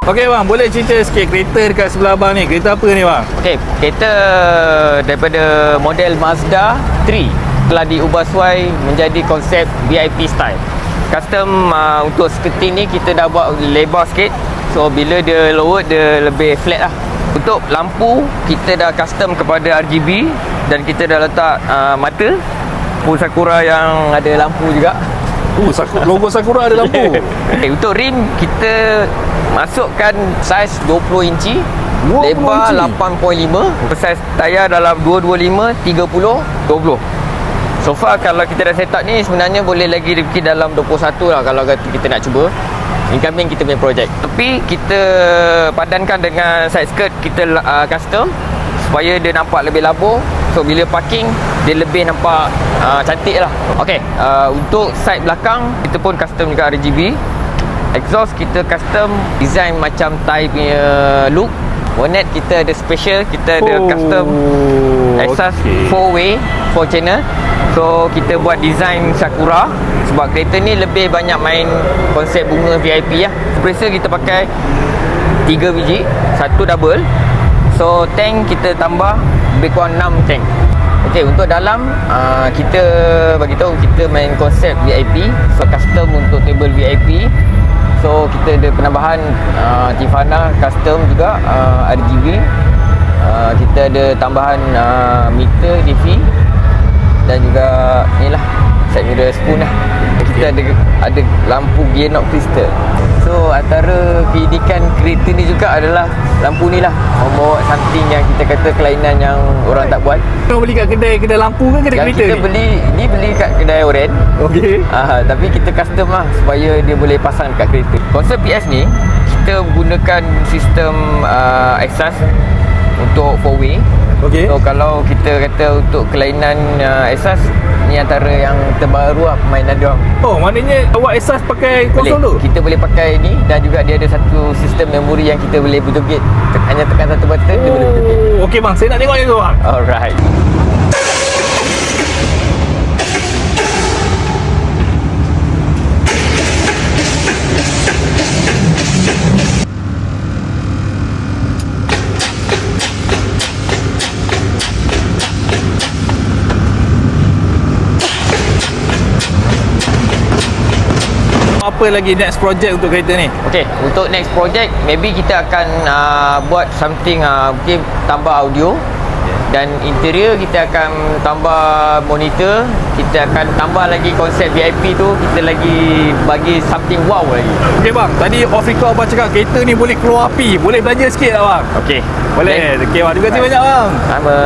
Okey bang, boleh cerita sikit kereta dekat sebelah abang ni. Kereta apa ni bang? Okey, kereta daripada model Mazda 3 telah diubah suai menjadi konsep VIP style. Custom untuk skirting ni kita dah buat lebar sikit. So bila dia lowered dia lebih flat lah. Untuk lampu kita dah custom kepada RGB dan kita dah letak mata lampu Sakura yang ada lampu juga. Logo Sakura ada lampu. Okay, untuk rim kita masukkan saiz 20 inci, 20 lebar inci? 8.5, saiz tayar dalam 225, 30, 20. So far kalau kita dah set up ni sebenarnya boleh lagi bikin dalam 21 lah kalau kata kita nak cuba. Incoming kita punya projek. Tapi kita padankan dengan side skirt kita custom supaya dia nampak lebih labur. So bila parking dia lebih nampak cantik lah. Okay, untuk side belakang kita pun custom juga RGB. Exhaust kita custom design macam Thai punya look. Bonnet kita ada special, kita ada custom exhaust 4-way 4 channel. So kita buat design Sakura sebab kereta ni lebih banyak main konsep bunga VIP lah. Compressor kita pakai 3 biji, 1 double. So tank kita tambah lebih kurang 6 tank. Okey, untuk dalam kita bagi tahu kita main konsep VIP. So custom untuk table VIP. So kita ada penambahan Tifana custom juga, RGB. Kita ada tambahan meter DV dan juga inilah side mirror spoon lah. Kita ada lampu gear knob crystal. So antara keunikan kereta ni juga adalah lampu ni lah, membawa something yang kita kata kelainan yang orang tak buat. Kau beli kat kedai lampu ke kedai Yang kereta kita ni? beli kat kedai oren. Okey. Tapi kita custom lah supaya dia boleh pasang dekat kereta. Konsep PS ni kita gunakan sistem exhaust untuk 4-way. Okey. So kalau kita kata untuk kelainan exhaust ni antara yang terbaru lah permainan dia orang. Oh, maknanya awak exhaust pakai konsol tu? Kita boleh pakai ni dan juga dia ada satu sistem memori yang kita boleh berjoget. Hanya tekan satu button dia boleh berjoget. Okey bang, saya nak tengok ni tu bang. Alright. Apa lagi next project untuk kereta ni? Okay, untuk next project maybe kita akan buat something mungkin tambah audio. Dan interior kita akan tambah monitor. Kita akan tambah lagi konsep VIP tu. Kita lagi bagi something wow lagi. Okey bang, tadi off record abang cakap kereta ni boleh keluar api. Boleh belanja sikit tak bang? Okay, Boleh. Okey bang, terima kasih banyak bang. Sama.